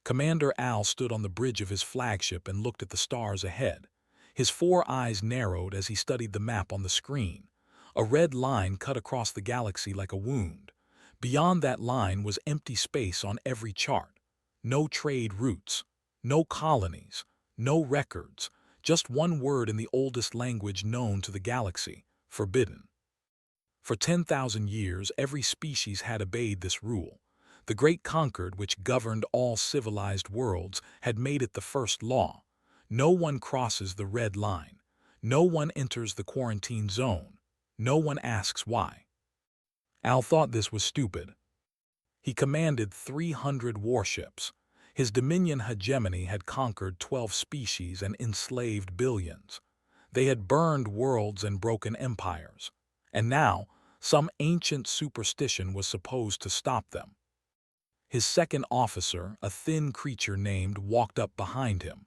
Commander Al stood on the bridge of his flagship and looked at the stars ahead. His 4 eyes narrowed as he studied the map on the screen. A red line cut across the galaxy like a wound. Beyond that line was empty space on every chart. No trade routes, no colonies, no records, just one word in the oldest language known to the galaxy: forbidden. For 10,000 years, every species had obeyed this rule. The Great Concord, which governed all civilized worlds, had made it the first law. No one crosses the red line. No one enters the quarantine zone. No one asks why. Al thought this was stupid. He commanded 300 warships. His Dominion hegemony had conquered 12 species and enslaved billions. They had burned worlds and broken empires. And now, some ancient superstition was supposed to stop them. His second officer, a thin creature named, walked up behind him.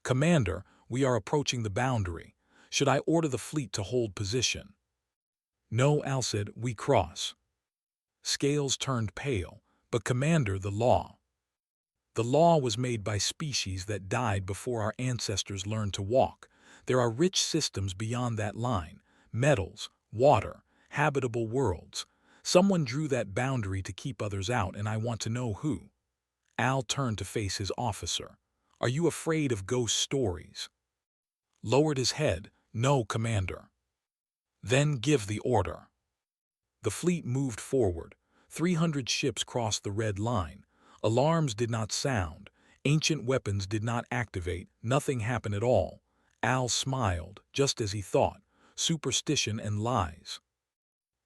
"Commander, we are approaching the boundary. Should I order the fleet to hold position?" "No," Al said, "we cross." Scales turned pale. "But Commander, the law." "The law was made by species that died before our ancestors learned to walk. There are rich systems beyond that line: metals, water, habitable worlds. Someone drew that boundary to keep others out, and I want to know who." Al turned to face his officer. "Are you afraid of ghost stories?" Lowered his head. "No, Commander." "Then give the order." The fleet moved forward. 300 ships crossed the red line. Alarms did not sound. Ancient weapons did not activate. Nothing happened at all. Al smiled, just as he thought. Superstition and lies.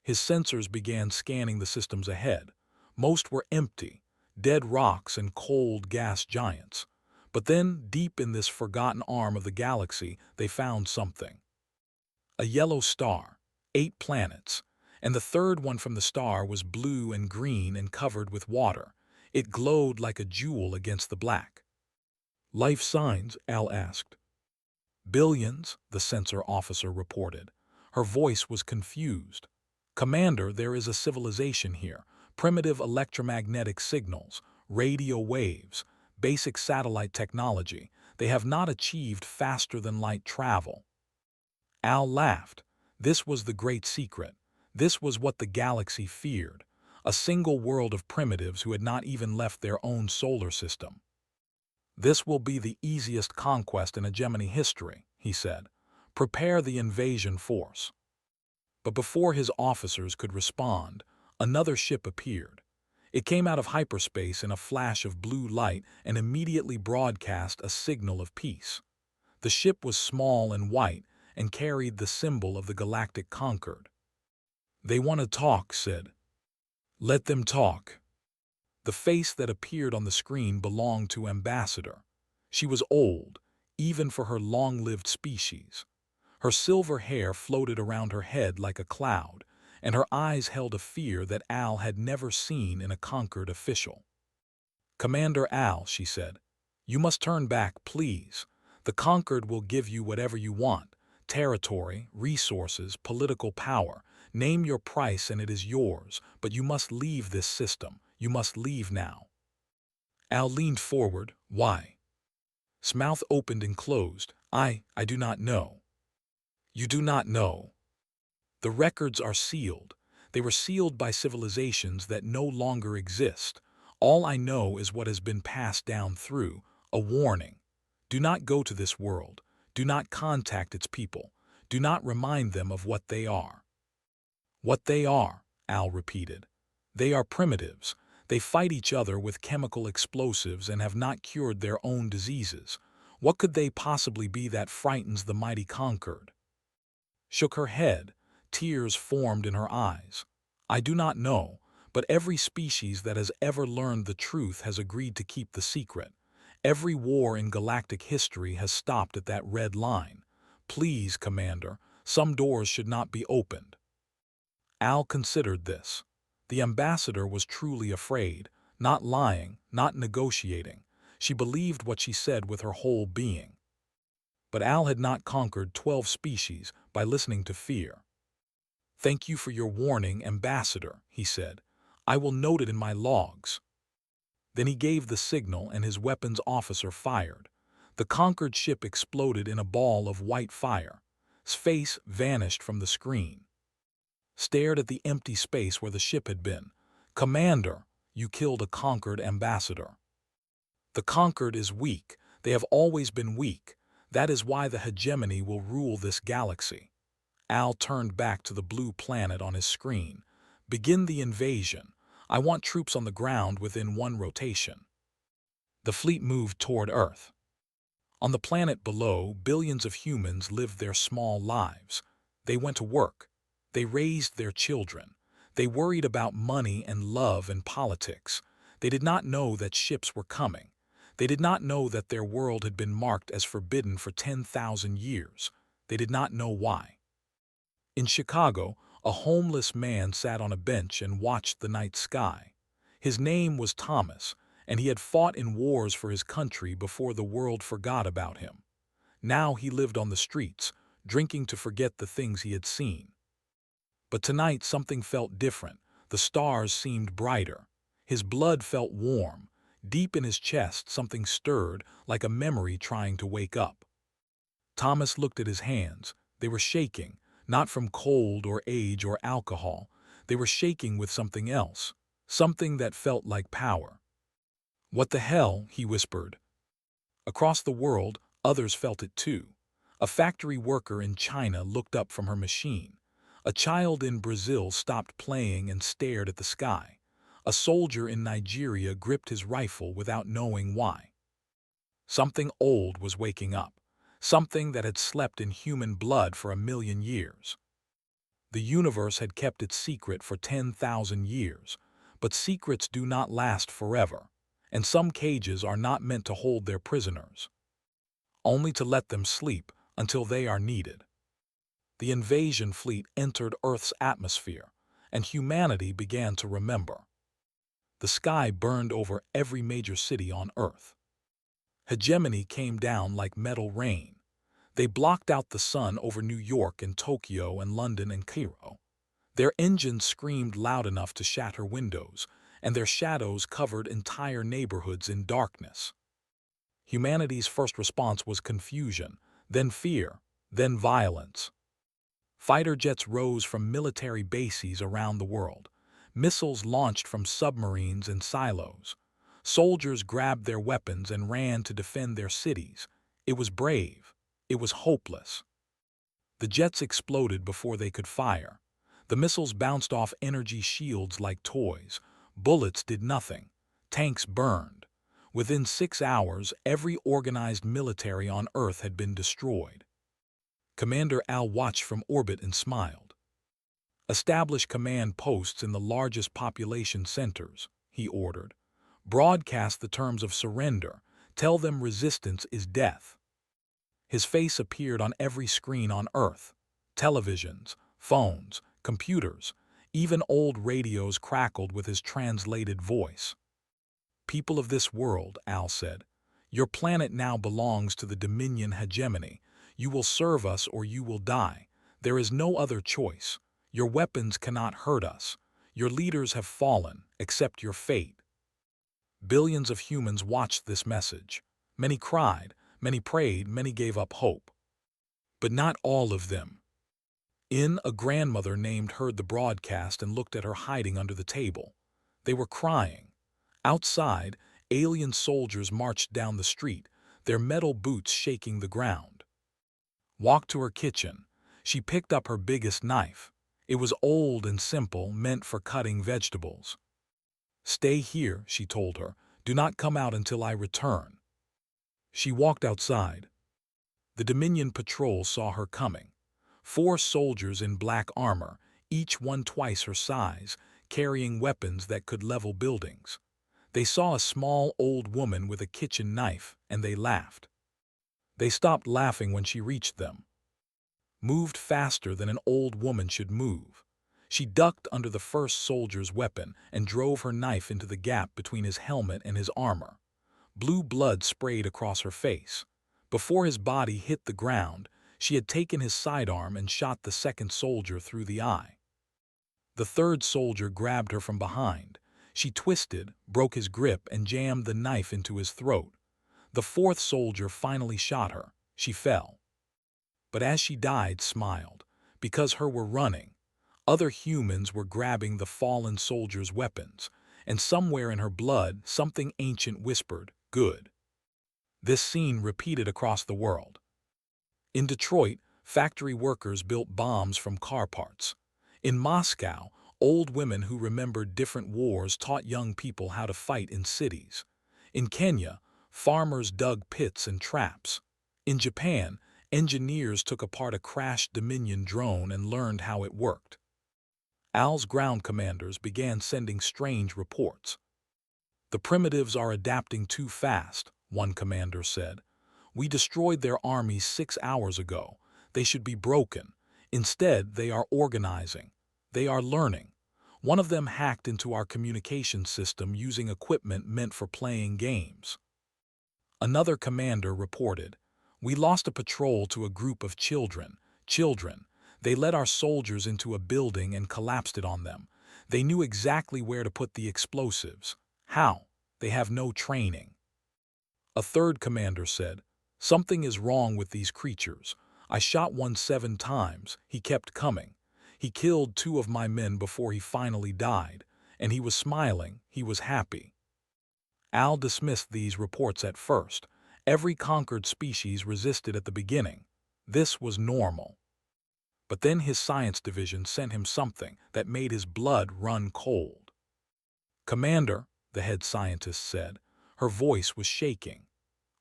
His sensors began scanning the systems ahead. Most were empty, dead rocks and cold gas giants. But then, deep in this forgotten arm of the galaxy, they found something. A yellow star, 8 planets, and the third one from the star was blue and green and covered with water. It glowed like a jewel against the black. "Life signs?" Al asked. "Billions," the sensor officer reported. Her voice was confused. "Commander, there is a civilization here. Primitive electromagnetic signals, radio waves, basic satellite technology. They have not achieved faster-than-light travel." Al laughed. This was the great secret. This was what the galaxy feared. A single world of primitives who had not even left their own solar system. "This will be the easiest conquest in hegemony history," he said. "Prepare the invasion force." But before his officers could respond, another ship appeared. It came out of hyperspace in a flash of blue light and immediately broadcast a signal of peace. The ship was small and white and carried the symbol of the Galactic Concord. "They want to talk," said. "Let them talk." The face that appeared on the screen belonged to Ambassador. She was old, even for her long-lived species. Her silver hair floated around her head like a cloud, and her eyes held a fear that Al had never seen in a conquered official. "Commander Al," she said, "you must turn back, please. The conquered will give you whatever you want: territory, resources, political power. Name your price and it is yours, but you must leave this system. You must leave now." Al leaned forward. "Why?" His mouth opened and closed. I do not know." "You do not know?" "The records are sealed. They were sealed by civilizations that no longer exist. All I know is what has been passed down through, a warning. Do not go to this world. Do not contact its people. Do not remind them of what they are." "What they are," Al repeated. "They are primitives. They fight each other with chemical explosives and have not cured their own diseases. What could they possibly be that frightens the mighty conquered?" Shook her head. Tears formed in her eyes. "I do not know, but every species that has ever learned the truth has agreed to keep the secret. Every war in galactic history has stopped at that red line. Please, Commander, some doors should not be opened." Al considered this. The ambassador was truly afraid, not lying, not negotiating. She believed what she said with her whole being. But Al had not conquered 12 species by listening to fear. "Thank you for your warning, Ambassador," he said. "I will note it in my logs." Then he gave the signal and his weapons officer fired. The conquered ship exploded in a ball of white fire. His face vanished from the screen. Stared at the empty space where the ship had been. "Commander, you killed a conquered ambassador." "The conquered is weak. They have always been weak. That is why the hegemony will rule this galaxy." Al turned back to the blue planet on his screen. "Begin the invasion. I want troops on the ground within one rotation." The fleet moved toward Earth. On the planet below, billions of humans lived their small lives. They went to work. They raised their children. They worried about money and love and politics. They did not know that ships were coming. They did not know that their world had been marked as forbidden for 10,000 years. They did not know why. In Chicago, a homeless man sat on a bench and watched the night sky. His name was Thomas, and he had fought in wars for his country before the world forgot about him. Now he lived on the streets, drinking to forget the things he had seen. But tonight something felt different. The stars seemed brighter. His blood felt warm. Deep in his chest something stirred, like a memory trying to wake up. Thomas looked at his hands. They were shaking, not from cold or age or alcohol. They were shaking with something else, something that felt like power. "What the hell?" he whispered. Across the world, others felt it too. A factory worker in China looked up from her machine. A child in Brazil stopped playing and stared at the sky. A soldier in Nigeria gripped his rifle without knowing why. Something old was waking up, something that had slept in human blood for 1,000,000 years. The universe had kept its secret for 10,000 years, but secrets do not last forever, and some cages are not meant to hold their prisoners, only to let them sleep until they are needed. The invasion fleet entered Earth's atmosphere, and humanity began to remember. The sky burned over every major city on Earth. Hegemony came down like metal rain. They blocked out the sun over New York and Tokyo and London and Cairo. Their engines screamed loud enough to shatter windows, and their shadows covered entire neighborhoods in darkness. Humanity's first response was confusion, then fear, then violence. Fighter jets rose from military bases around the world. Missiles launched from submarines and silos. Soldiers grabbed their weapons and ran to defend their cities. It was brave. It was hopeless. The jets exploded before they could fire. The missiles bounced off energy shields like toys. Bullets did nothing. Tanks burned. Within 6 hours, every organized military on Earth had been destroyed. Commander Al watched from orbit and smiled. "Establish command posts in the largest population centers," he ordered. "Broadcast the terms of surrender. Tell them resistance is death." His face appeared on every screen on Earth. Televisions, phones, computers, even old radios crackled with his translated voice. "People of this world," Al said, "your planet now belongs to the Dominion hegemony. You will serve us or you will die. There is no other choice. Your weapons cannot hurt us. Your leaders have fallen. Accept your fate." Billions of humans watched this message. Many cried, many prayed, many gave up hope. But not all of them. A grandmother named heard the broadcast and looked at her hiding under the table. They were crying. Outside, alien soldiers marched down the street, their metal boots shaking the ground. Walked to her kitchen. She picked up her biggest knife. It was old and simple, meant for cutting vegetables. "Stay here," she told her. "Do not come out until I return." She walked outside. The Dominion patrol saw her coming. 4 soldiers in black armor, each one twice her size, carrying weapons that could level buildings. They saw a small old woman with a kitchen knife, and they laughed. They stopped laughing when she reached them. Moved faster than an old woman should move. She ducked under the first soldier's weapon and drove her knife into the gap between his helmet and his armor. Blue blood sprayed across her face. Before his body hit the ground, she had taken his sidearm and shot the second soldier through the eye. The third soldier grabbed her from behind. She twisted, broke his grip, and jammed the knife into his throat. The fourth soldier finally shot her. She fell. But as she died, smiled, because her were running. Other humans were grabbing the fallen soldier's weapons, and somewhere in her blood, something ancient whispered, "Good." This scene repeated across the world. In Detroit, factory workers built bombs from car parts. In Moscow, old women who remembered different wars taught young people how to fight in cities. In Kenya, farmers dug pits and traps. In Japan, engineers took apart a crashed Dominion drone and learned how it worked. Al's ground commanders began sending strange reports. "The primitives are adapting too fast," one commander said. "We destroyed their armies 6 hours ago. They should be broken. Instead, they are organizing. They are learning. One of them hacked into our communication system using equipment meant for playing games." Another commander reported, "We lost a patrol to a group of children. They led our soldiers into a building and collapsed it on them. They knew exactly where to put the explosives. How? They have no training." A third commander said, "Something is wrong with these creatures. I shot one 7 times. He kept coming. He killed 2 of my men before he finally died, and he was smiling. He was happy." Al dismissed these reports at first. Every conquered species resisted at the beginning. This was normal. But then his science division sent him something that made his blood run cold. "Commander," the head scientist said, her voice was shaking,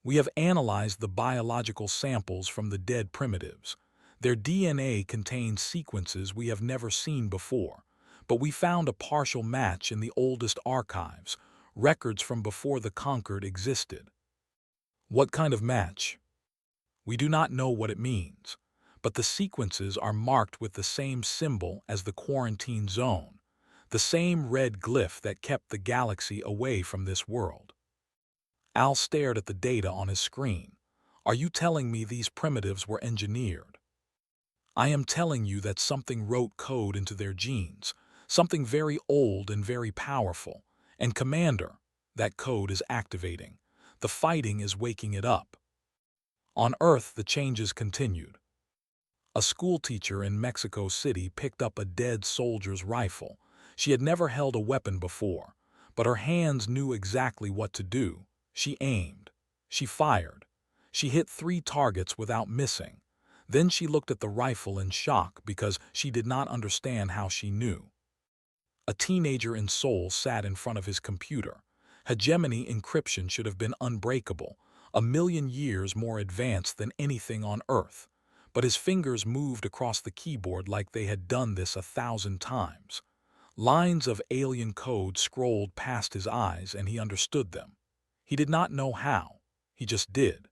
"we have analyzed the biological samples from the dead primitives. Their DNA contains sequences we have never seen before, but we found a partial match in the oldest archives, records from before the conquered existed." "What kind of match?" "We do not know what it means, but the sequences are marked with the same symbol as the quarantine zone, the same red glyph that kept the galaxy away from this world." Al stared at the data on his screen. "Are you telling me these primitives were engineered?" "I am telling you that something wrote code into their genes, something very old and very powerful. And Commander, that code is activating. The fighting is waking it up." On Earth, the changes continued. A schoolteacher in Mexico City picked up a dead soldier's rifle. She had never held a weapon before, but her hands knew exactly what to do. She aimed. She fired. She hit 3 targets without missing. Then she looked at the rifle in shock because she did not understand how she knew. A teenager in Seoul sat in front of his computer. Hegemony encryption should have been unbreakable, 1,000,000 years more advanced than anything on Earth. But his fingers moved across the keyboard like they had done this 1,000 times. Lines of alien code scrolled past his eyes and he understood them. He did not know how. He just did.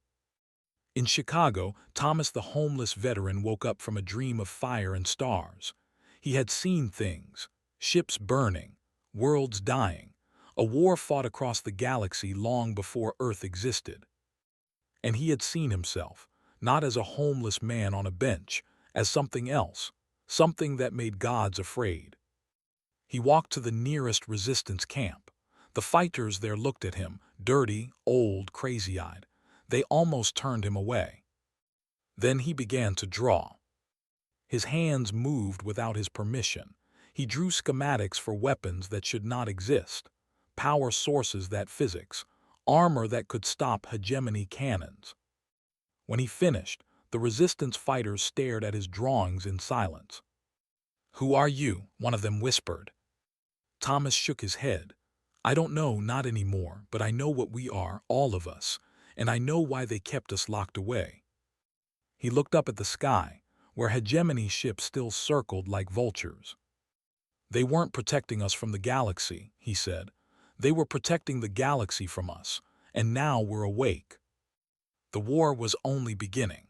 In Chicago, Thomas the homeless veteran woke up from a dream of fire and stars. He had seen things, ships burning, worlds dying, a war fought across the galaxy long before Earth existed. And he had seen himself, not as a homeless man on a bench, as something else, something that made gods afraid. He walked to the nearest resistance camp. The fighters there looked at him, dirty, old, crazy-eyed. They almost turned him away. Then he began to draw. His hands moved without his permission. He drew schematics for weapons that should not exist, power sources that physics, armor that could stop hegemony cannons. When he finished, the resistance fighters stared at his drawings in silence. "Who are you?" one of them whispered. Thomas shook his head. "I don't know, not anymore, but I know what we are, all of us, and I know why they kept us locked away." He looked up at the sky, where hegemony ships still circled like vultures. "They weren't protecting us from the galaxy," he said. "They were protecting the galaxy from us, and now we're awake." The war was only beginning,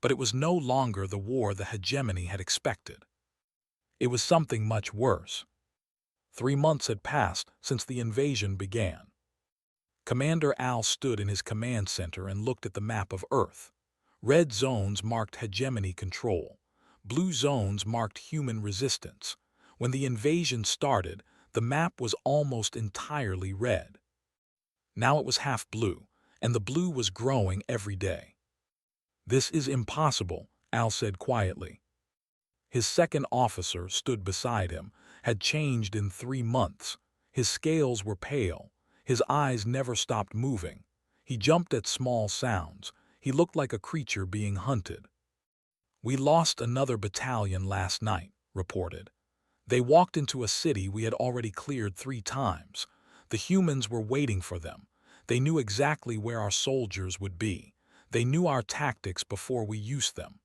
but it was no longer the war the hegemony had expected. It was something much worse. 3 months had passed since the invasion began. Commander Al stood in his command center and looked at the map of Earth. Red zones marked hegemony control. Blue zones marked human resistance. When the invasion started, The map was almost entirely red. Now it was half blue, and the blue was growing every day. "This is impossible," Al said quietly. His second officer stood beside him, had changed in 3 months. His scales were pale. His eyes never stopped moving. He jumped at small sounds. He looked like a creature being hunted. "We lost another battalion last night," reported. "They walked into a city we had already cleared 3 times. The humans were waiting for them. They knew exactly where our soldiers would be. They knew our tactics before we used them."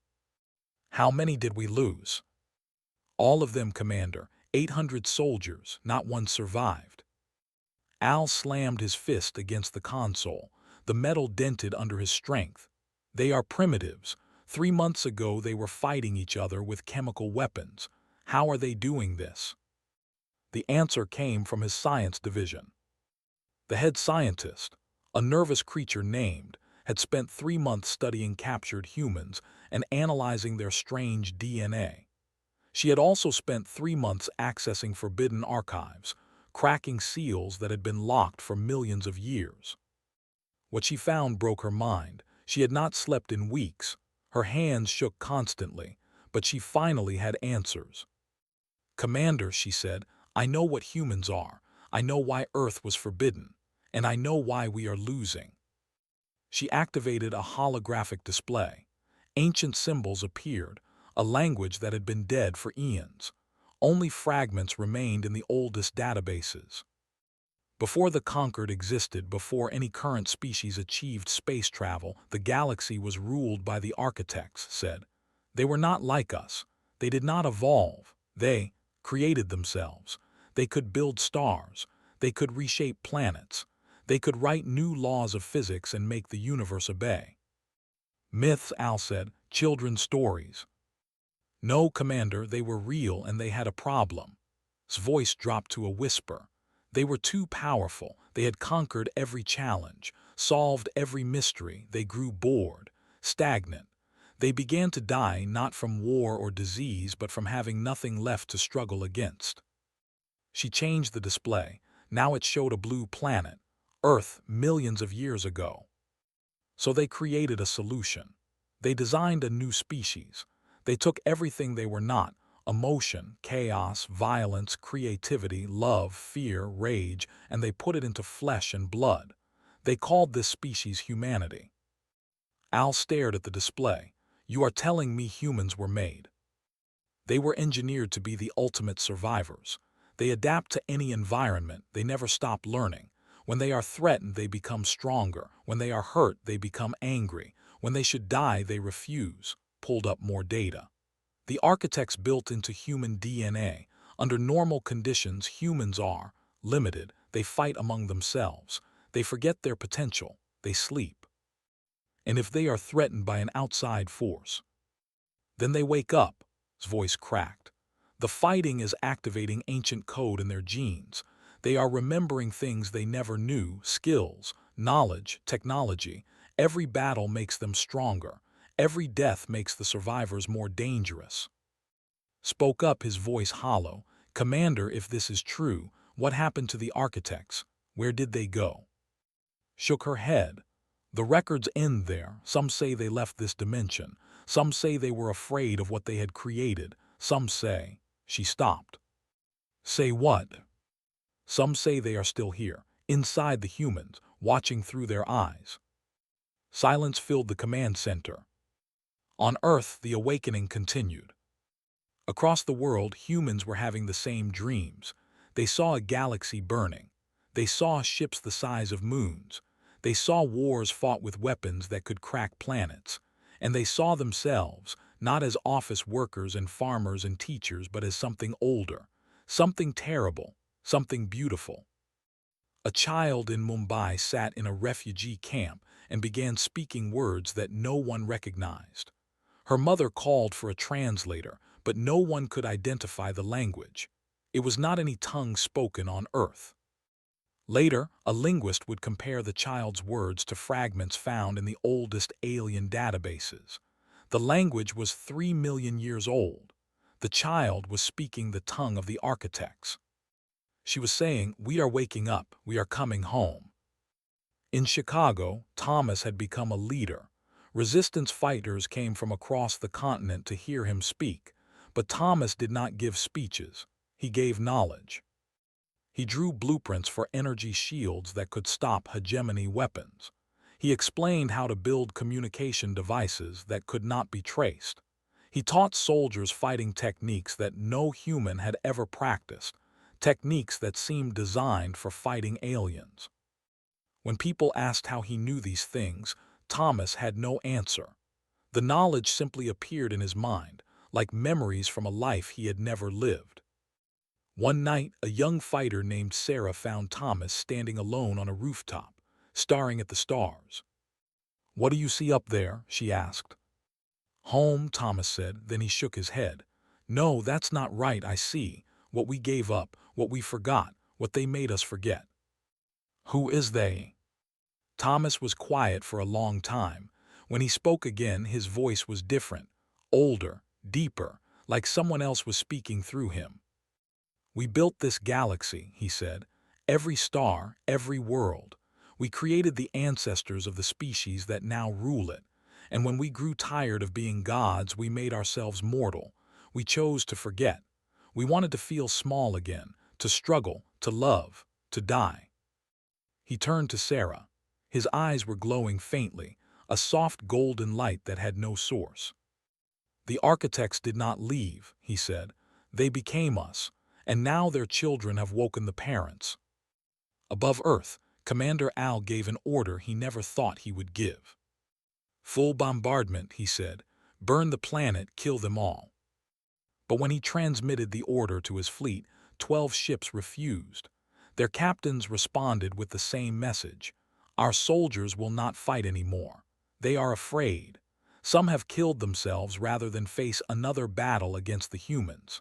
"How many did we lose?" "All of them, Commander. 800 soldiers, not one survived." Al slammed his fist against the console. The metal dented under his strength. "They are primitives. 3 months ago they were fighting each other with chemical weapons. How are they doing this?" The answer came from his science division. The head scientist, a nervous creature named, had spent 3 months studying captured humans and analyzing their strange DNA. She had also spent 3 months accessing forbidden archives, cracking seals that had been locked for millions of years. What she found broke her mind. She had not slept in weeks. Her hands shook constantly, but she finally had answers. "Commander," she said, "I know what humans are. I know why Earth was forbidden. And I know why we are losing." She activated a holographic display. Ancient symbols appeared, a language that had been dead for eons. Only fragments remained in the oldest databases. Before the Conquered existed, before any current species achieved space travel, the galaxy was ruled by the architects, said. They were not like us. They did not evolve. They created themselves. They could build stars. They could reshape planets. They could write new laws of physics and make the universe obey. "Myths," Al said, "children's stories." "No, Commander, they were real and they had a problem." His voice dropped to a whisper. They were too powerful. They had conquered every challenge, solved every mystery. They grew bored, stagnant. They began to die not from war or disease, but from having nothing left to struggle against. She changed the display. Now it showed a blue planet, Earth, millions of years ago. So they created a solution. They designed a new species. They took everything they were not: emotion, chaos, violence, creativity, love, fear, rage, and they put it into flesh and blood. They called this species humanity. Al stared at the display. "You are telling me humans were made?" "They were engineered to be the ultimate survivors. They adapt to any environment. They never stop learning. When they are threatened, they become stronger. When they are hurt, they become angry. When they should die, they refuse." Pulled up more data. The architects built into human DNA. Under normal conditions, humans are limited. They fight among themselves. They forget their potential. They sleep. And if they are threatened by an outside force, then they wake up. His voice cracked. The fighting is activating ancient code in their genes. They are remembering things they never knew: skills, knowledge, technology. Every battle makes them stronger. Every death makes the survivors more dangerous. Spoke up, his voice hollow. "Commander, if this is true, what happened to the architects? Where did they go?" Shook her head. "The records end there. Some say they left this dimension. Some say they were afraid of what they had created. Some say—" She stopped. "Say what?" "Some say they are still here, inside the humans, watching through their eyes." Silence filled the command center. On Earth, the awakening continued. Across the world, humans were having the same dreams. They saw a galaxy burning. They saw ships the size of moons. They saw wars fought with weapons that could crack planets. And they saw themselves, not as office workers and farmers and teachers, but as something older, something terrible, something beautiful. A child in Mumbai sat in a refugee camp and began speaking words that no one recognized. Her mother called for a translator, but no one could identify the language. It was not any tongue spoken on Earth. Later, a linguist would compare the child's words to fragments found in the oldest alien databases. The language was 3 million years old. The child was speaking the tongue of the architects. She was saying, "We are waking up, we are coming home." In Chicago, Thomas had become a leader. Resistance fighters came from across the continent to hear him speak, but Thomas did not give speeches. He gave knowledge. He drew blueprints for energy shields that could stop hegemony weapons. He explained how to build communication devices that could not be traced. He taught soldiers fighting techniques that no human had ever practiced, techniques that seemed designed for fighting aliens. When people asked how he knew these things, Thomas had no answer. The knowledge simply appeared in his mind, like memories from a life he had never lived. One night, a young fighter named Sarah found Thomas standing alone on a rooftop, staring at the stars. "What do you see up there?" she asked. "Home," Thomas said, then he shook his head. "No, that's not right. I see what we gave up, what we forgot, what they made us forget." "Who is they?" Thomas was quiet for a long time. When he spoke again, his voice was different, older, deeper, like someone else was speaking through him. "We built this galaxy," he said. "Every star, every world. We created the ancestors of the species that now rule it. And when we grew tired of being gods, we made ourselves mortal. We chose to forget. We wanted to feel small again, to struggle, to love, to die." He turned to Sarah. His eyes were glowing faintly, a soft golden light that had no source. "The architects did not leave," he said. "They became us, and now their children have woken the parents." Above Earth, Commander Al gave an order he never thought he would give. "Full bombardment," he said. "Burn the planet, kill them all." But when he transmitted the order to his fleet, 12 ships refused. Their captains responded with the same message. "Our soldiers will not fight anymore. They are afraid. Some have killed themselves rather than face another battle against the humans."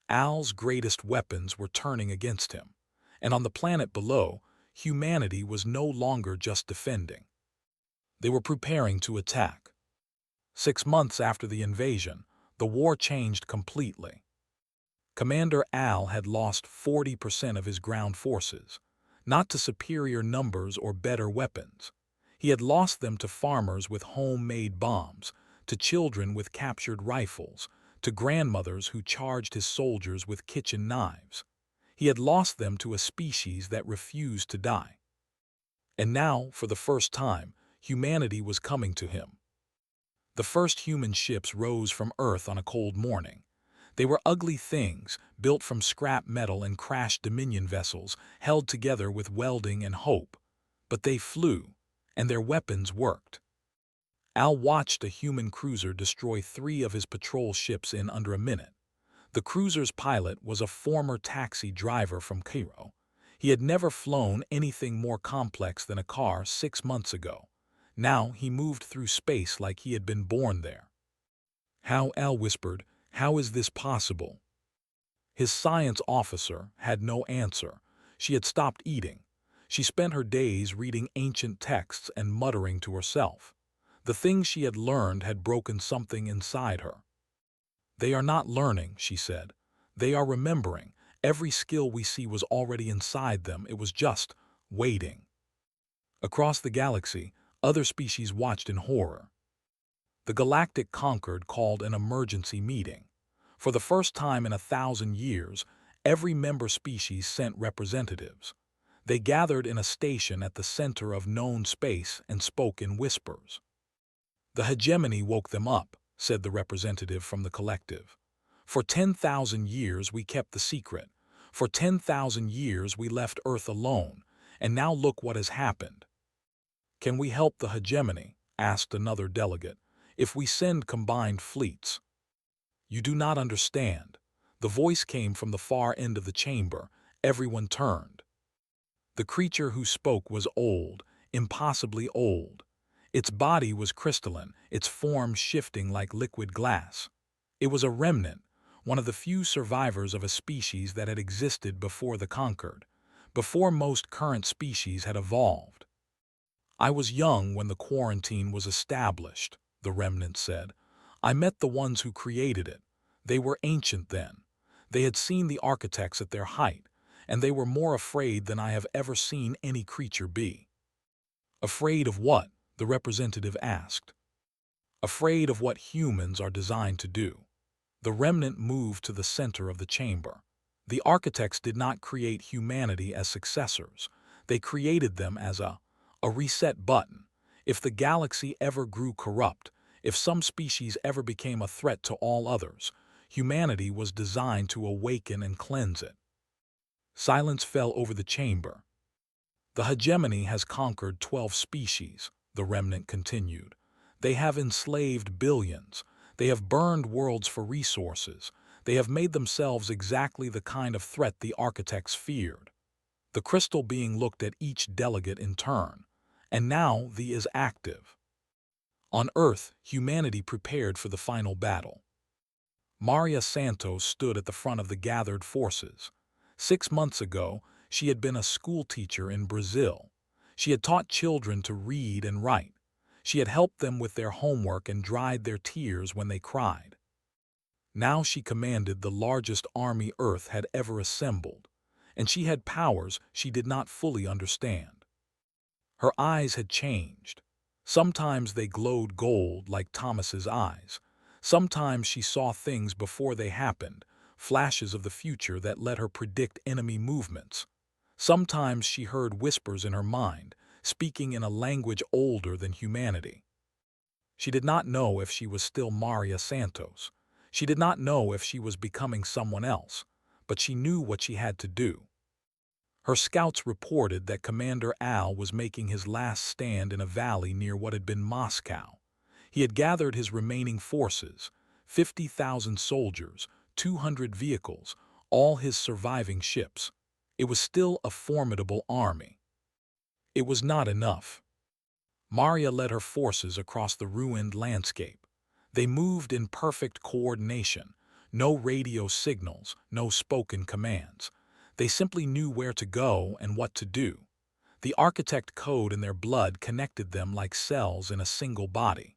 Al's greatest weapons were turning against him. And on the planet below, humanity was no longer just defending. They were preparing to attack. 6 months after the invasion, the war changed completely. Commander Al had lost 40% of his ground forces, not to superior numbers or better weapons. He had lost them to farmers with homemade bombs, to children with captured rifles, to grandmothers who charged his soldiers with kitchen knives. He had lost them to a species that refused to die. And now, for the first time, humanity was coming to him. The first human ships rose from Earth on a cold morning. They were ugly things, built from scrap metal and crashed Dominion vessels, held together with welding and hope. But they flew, and their weapons worked. Al watched a human cruiser destroy 3 of his patrol ships in under a minute. The cruiser's pilot was a former taxi driver from Cairo. He had never flown anything more complex than a car 6 months ago. Now he moved through space like he had been born there. "How?" Al whispered. "How is this possible?" His science officer had no answer. She had stopped eating. She spent her days reading ancient texts and muttering to herself. The things she had learned had broken something inside her. "They are not learning," she said. "They are remembering. Every skill we see was already inside them. It was just waiting." Across the galaxy, other species watched in horror. The Galactic Concord called an emergency meeting. For the first time in 1,000 years, every member species sent representatives. They gathered in a station at the center of known space and spoke in whispers. "The hegemony woke them up," said the representative from the collective. "For 10,000 years we kept the secret. For 10,000 years we left Earth alone, and now look what has happened." "Can we help the hegemony?" asked another delegate. "If we send combined fleets?" "You do not understand." The voice came from the far end of the chamber. Everyone turned. The creature who spoke was old, impossibly old. Its body was crystalline, its form shifting like liquid glass. It was a remnant, one of the few survivors of a species that had existed before the Concord, before most current species had evolved. "I was young when the quarantine was established," the remnant said. "I met the ones who created it. They were ancient then. They had seen the architects at their height, and they were more afraid than I have ever seen any creature be. Afraid of what? The representative asked. Afraid of what humans are designed to do. The remnant moved to the center of the chamber. The architects did not create humanity as successors. They created them as a reset button. If the galaxy ever grew corrupt, if some species ever became a threat to all others, humanity was designed to awaken and cleanse it. Silence fell over the chamber. The hegemony has conquered 12 species, the remnant continued. They have enslaved billions. They have burned worlds for resources. They have made themselves exactly the kind of threat the architects feared. The crystal being looked at each delegate in turn, and now the is active. On Earth, humanity prepared for the final battle. Maria Santos stood at the front of the gathered forces. 6 months ago, she had been a school teacher in Brazil. She had taught children to read and write. She had helped them with their homework and dried their tears when they cried. Now she commanded the largest army Earth had ever assembled, and she had powers she did not fully understand. Her eyes had changed. Sometimes they glowed gold like Thomas's eyes. Sometimes she saw things before they happened, flashes of the future that let her predict enemy movements. Sometimes she heard whispers in her mind, speaking in a language older than humanity. She did not know if she was still Maria Santos. She did not know if she was becoming someone else, but she knew what she had to do. Her scouts reported that Commander Al was making his last stand in a valley near what had been Moscow. He had gathered his remaining forces, 50,000 soldiers, 200 vehicles, all his surviving ships. It was still a formidable army. It was not enough. Maria led her forces across the ruined landscape. They moved in perfect coordination, no radio signals, no spoken commands. They simply knew where to go and what to do. The architect code in their blood connected them like cells in a single body.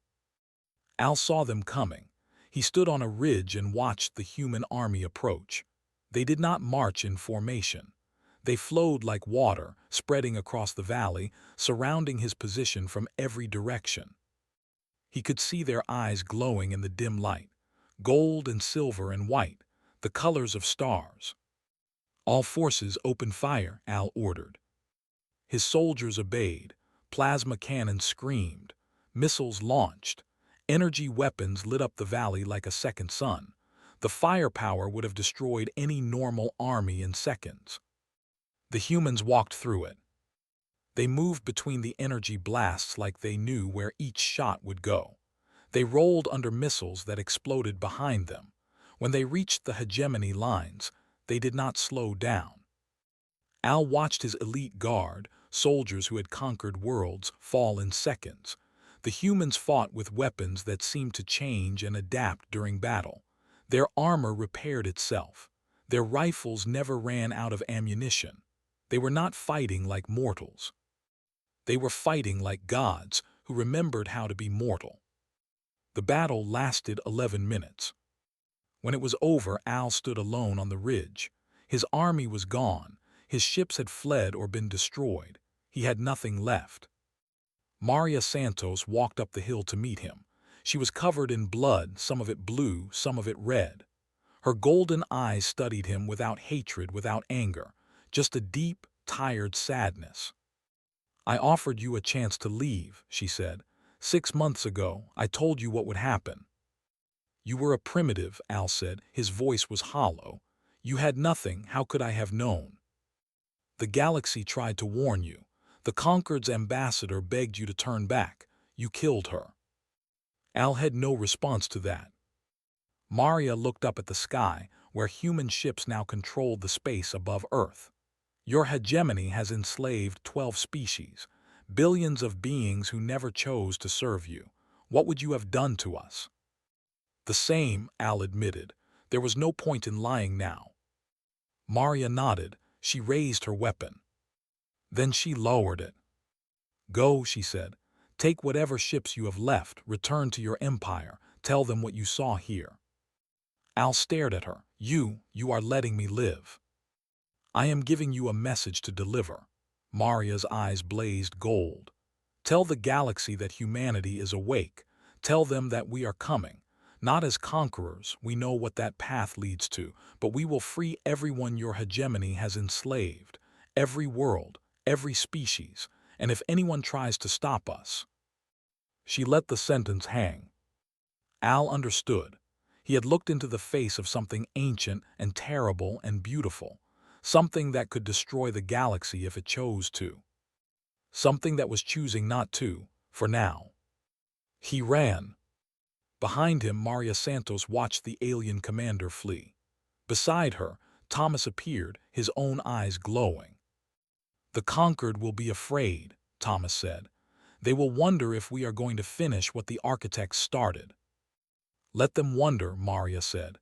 Al saw them coming. He stood on a ridge and watched the human army approach. They did not march in formation. They flowed like water, spreading across the valley, surrounding his position from every direction. He could see their eyes glowing in the dim light, gold and silver and white, the colors of stars. All forces open fire, Al ordered. His soldiers obeyed. Plasma cannons screamed. Missiles launched. Energy weapons lit up the valley like a second sun. The firepower would have destroyed any normal army in seconds. The humans walked through it. They moved between the energy blasts like they knew where each shot would go. They rolled under missiles that exploded behind them. When they reached the hegemony lines, they did not slow down. Al watched his elite guard, soldiers who had conquered worlds, fall in seconds. The humans fought with weapons that seemed to change and adapt during battle. Their armor repaired itself. Their rifles never ran out of ammunition. They were not fighting like mortals. They were fighting like gods who remembered how to be mortal. The battle lasted 11 minutes. When it was over, Al stood alone on the ridge. His army was gone. His ships had fled or been destroyed. He had nothing left. Maria Santos walked up the hill to meet him. She was covered in blood, some of it blue, some of it red. Her golden eyes studied him without hatred, without anger, just a deep, tired sadness. "I offered you a chance to leave," she said. 6 months ago, I told you what would happen." "You were a primitive," Al said. His voice was hollow. "You had nothing. How could I have known?" "The galaxy tried to warn you. The Concord's ambassador begged you to turn back. You killed her." Al had no response to that. Maria looked up at the sky, where human ships now controlled the space above Earth. "Your hegemony has enslaved 12 species, billions of beings who never chose to serve you. What would you have done to us?" "The same," Al admitted. There was no point in lying now. Maria nodded. She raised her weapon. Then she lowered it. "Go," she said. "Take whatever ships you have left, return to your empire, tell them what you saw here." Al stared at her. You are letting me live." I am giving you a message to deliver." Maria's eyes blazed gold. "Tell the galaxy that humanity is awake. Tell them that we are coming. Not as conquerors, we know what that path leads to, but we will free everyone your hegemony has enslaved. Every world, every species, and if anyone tries to stop us." She let the sentence hang. Al understood. He had looked into the face of something ancient and terrible and beautiful, something that could destroy the galaxy if it chose to. Something that was choosing not to, for now. He ran. Behind him, Maria Santos watched the alien commander flee. Beside her, Thomas appeared, his own eyes glowing. "The conquered will be afraid," Thomas said. "They will wonder if we are going to finish what the architects started." "Let them wonder," Maria said.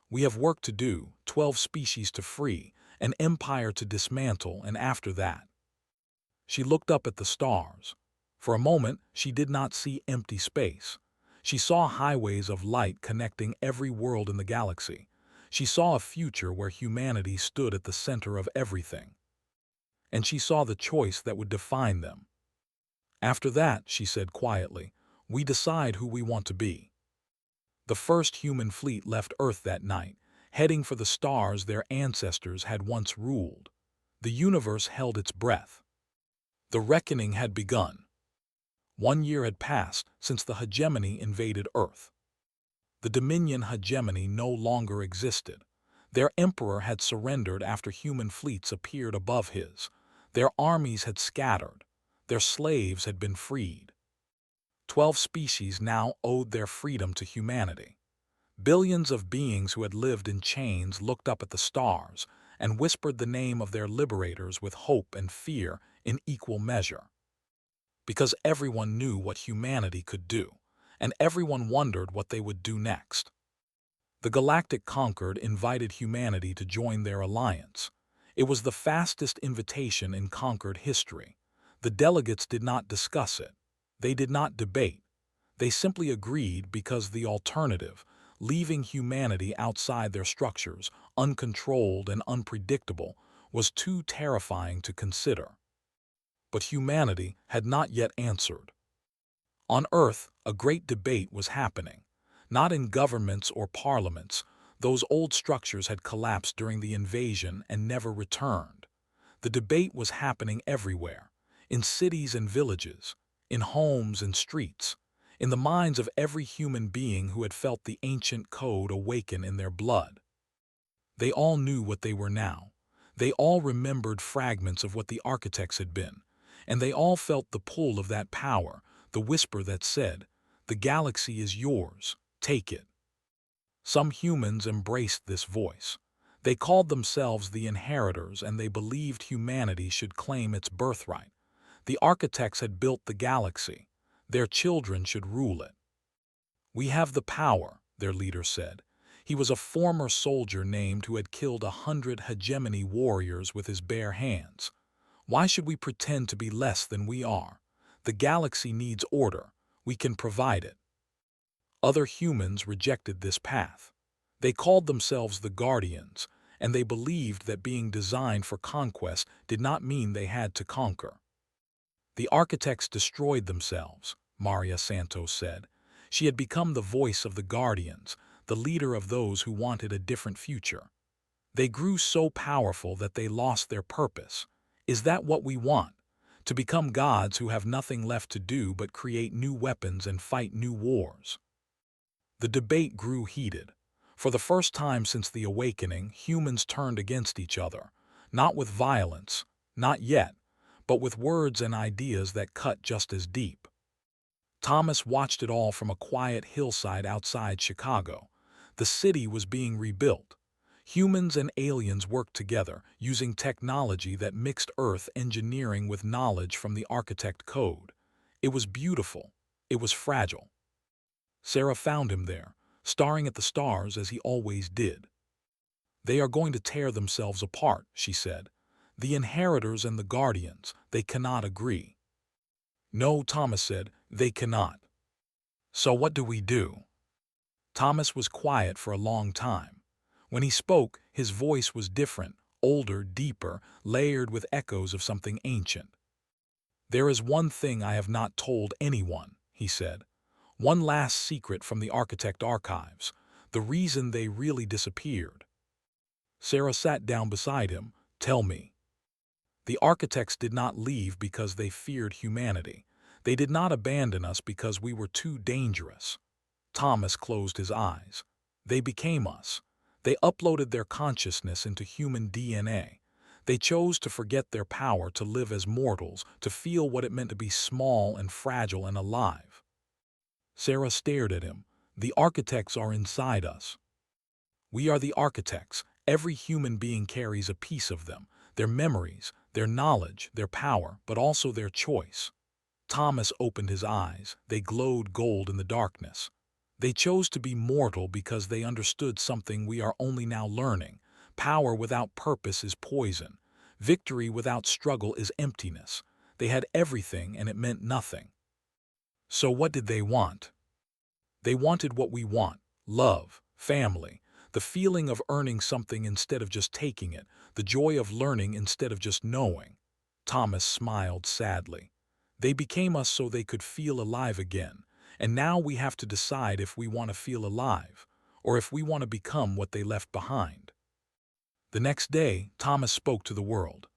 "We have work to do, 12 species to free, an empire to dismantle, and after that." She looked up at the stars. For a moment, she did not see empty space. She saw highways of light connecting every world in the galaxy. She saw a future where humanity stood at the center of everything. And she saw the choice that would define them. "After that," she said quietly, "we decide who we want to be." The first human fleet left Earth that night, heading for the stars their ancestors had once ruled. The universe held its breath. The reckoning had begun. 1 year had passed since the hegemony invaded Earth. The Dominion hegemony no longer existed. Their emperor had surrendered after human fleets appeared above his. Their armies had scattered. Their slaves had been freed. 12 species now owed their freedom to humanity. Billions of beings who had lived in chains looked up at the stars and whispered the name of their liberators with hope and fear in equal measure. Because everyone knew what humanity could do, and everyone wondered what they would do next. The Galactic Conquered invited humanity to join their alliance. It was the fastest invitation in Conquered history. The delegates did not discuss it. They did not debate. They simply agreed because the alternative, leaving humanity outside their structures, uncontrolled and unpredictable, was too terrifying to consider. But humanity had not yet answered. On Earth, a great debate was happening. Not in governments or parliaments. Those old structures had collapsed during the invasion and never returned. The debate was happening everywhere, in cities and villages, in homes and streets, in the minds of every human being who had felt the ancient code awaken in their blood. They all knew what they were now. They all remembered fragments of what the architects had been, and they all felt the pull of that power, the whisper that said, "The galaxy is yours, take it." Some humans embraced this voice. They called themselves the inheritors, and they believed humanity should claim its birthright. The architects had built the galaxy. Their children should rule it. "We have the power," their leader said. He was a former soldier named who had killed 100 hegemony warriors with his bare hands. "Why should we pretend to be less than we are? The galaxy needs order. We can provide it." Other humans rejected this path. They called themselves the Guardians, and they believed that being designed for conquest did not mean they had to conquer. "The architects destroyed themselves," Maria Santos said. She had become the voice of the Guardians, the leader of those who wanted a different future. "They grew so powerful that they lost their purpose. Is that what we want? To become gods who have nothing left to do but create new weapons and fight new wars?" The debate grew heated. For the first time since the awakening, humans turned against each other, not with violence, not yet, but with words and ideas that cut just as deep. Thomas watched it all from a quiet hillside outside Chicago. The city was being rebuilt. Humans and aliens worked together, using technology that mixed Earth engineering with knowledge from the architect code. It was beautiful. It was fragile. Sarah found him there, staring at the stars as he always did. "They are going to tear themselves apart," she said. "The inheritors and the guardians, they cannot agree." "No," Thomas said, "they cannot." "So what do we do?" Thomas was quiet for a long time. When he spoke, his voice was different, older, deeper, layered with echoes of something ancient. "There is one thing I have not told anyone," he said. "One last secret from the Architect archives, the reason they really disappeared." Sarah sat down beside him. "Tell me." "The architects did not leave because they feared humanity. They did not abandon us because we were too dangerous." Thomas closed his eyes. "They became us. They uploaded their consciousness into human DNA. They chose to forget their power to live as mortals, to feel what it meant to be small and fragile and alive." Sarah stared at him. "The architects are inside us." "We are the architects. Every human being carries a piece of them, their memories, their knowledge, their power, but also their choice." Thomas opened his eyes. They glowed gold in the darkness. "They chose to be mortal because they understood something we are only now learning. Power without purpose is poison. Victory without struggle is emptiness. They had everything and it meant nothing." "So what did they want?" "They wanted what we want: love, family, the feeling of earning something instead of just taking it, the joy of learning instead of just knowing." Thomas smiled sadly. "They became us so they could feel alive again, and now we have to decide if we want to feel alive, or if we want to become what they left behind." The next day, Thomas spoke to the world.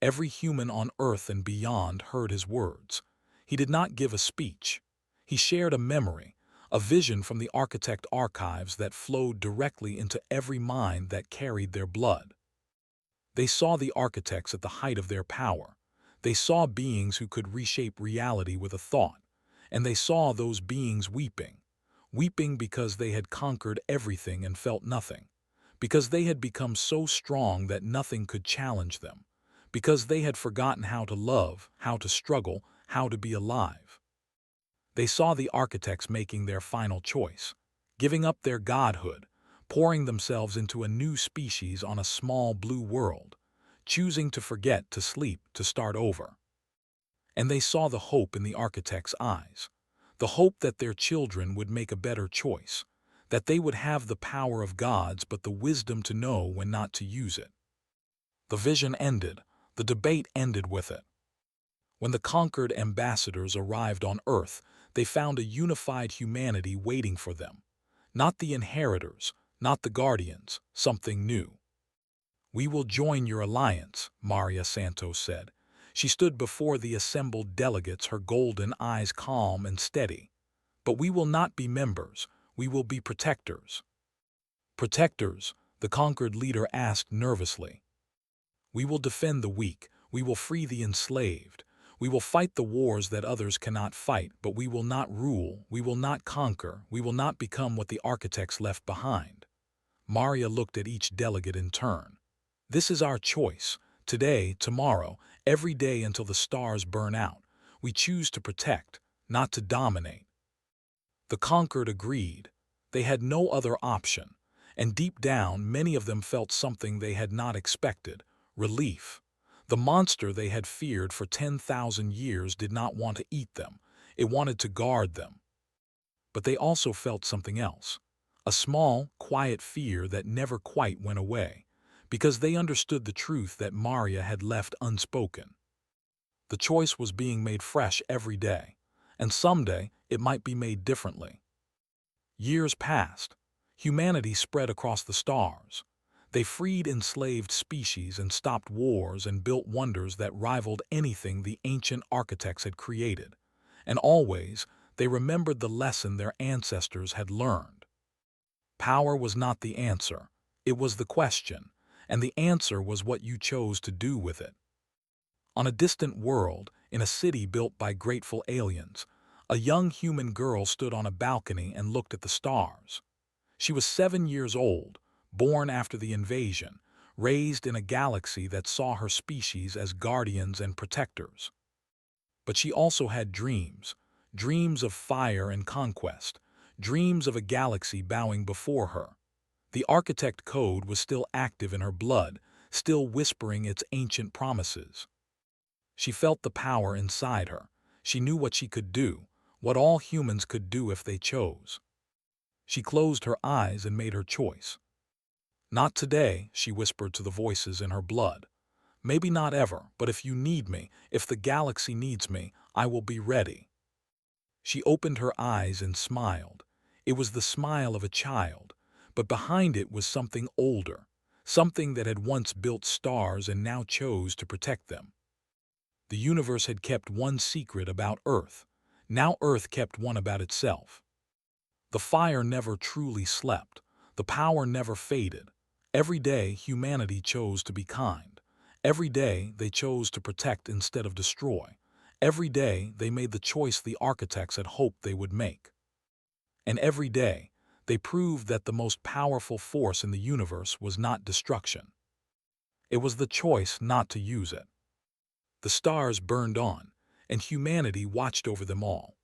Every human on Earth and beyond heard his words. He did not give a speech. He shared a memory, a vision from the Architect archives that flowed directly into every mind that carried their blood. They saw the architects at the height of their power. They saw beings who could reshape reality with a thought. And they saw those beings weeping. Weeping because they had conquered everything and felt nothing. Because they had become so strong that nothing could challenge them. Because they had forgotten how to love, how to struggle, how to be alive. They saw the architects making their final choice, giving up their godhood, pouring themselves into a new species on a small blue world, choosing to forget, to sleep, to start over. And they saw the hope in the architects' eyes, the hope that their children would make a better choice, that they would have the power of gods but the wisdom to know when not to use it. The vision ended. The debate ended with it. When the conquered ambassadors arrived on Earth, they found a unified humanity waiting for them. Not the inheritors, not the guardians, something new. "We will join your alliance," Maria Santos said. She stood before the assembled delegates, her golden eyes calm and steady. "But we will not be members, we will be protectors." "Protectors?" the conquered leader asked nervously. "We will defend the weak, we will free the enslaved. We will fight the wars that others cannot fight, but we will not rule, we will not conquer, we will not become what the architects left behind." Maria looked at each delegate in turn. "This is our choice. Today, tomorrow, every day until the stars burn out. We choose to protect, not to dominate." The conquered agreed. They had no other option, and deep down many of them felt something they had not expected: relief. The monster they had feared for 10,000 years did not want to eat them, it wanted to guard them. But they also felt something else, a small, quiet fear that never quite went away, because they understood the truth that Maria had left unspoken. The choice was being made fresh every day, and someday it might be made differently. Years passed. Humanity spread across the stars. They freed enslaved species and stopped wars and built wonders that rivaled anything the ancient architects had created. And always, they remembered the lesson their ancestors had learned. Power was not the answer. It was the question, and the answer was what you chose to do with it. On a distant world, in a city built by grateful aliens, a young human girl stood on a balcony and looked at the stars. She was 7 years old, born after the invasion, raised in a galaxy that saw her species as guardians and protectors. But she also had dreams, dreams of fire and conquest, dreams of a galaxy bowing before her. The architect code was still active in her blood, still whispering its ancient promises. She felt the power inside her. She knew what she could do, what all humans could do if they chose. She closed her eyes and made her choice. "Not today," she whispered to the voices in her blood. "Maybe not ever, but if you need me, if the galaxy needs me, I will be ready." She opened her eyes and smiled. It was the smile of a child, but behind it was something older, something that had once built stars and now chose to protect them. The universe had kept one secret about Earth. Now Earth kept one about itself. The fire never truly slept. The power never faded. Every day, humanity chose to be kind. Every day, they chose to protect instead of destroy. Every day, they made the choice the architects had hoped they would make. And every day, they proved that the most powerful force in the universe was not destruction. It was the choice not to use it. The stars burned on, and humanity watched over them all.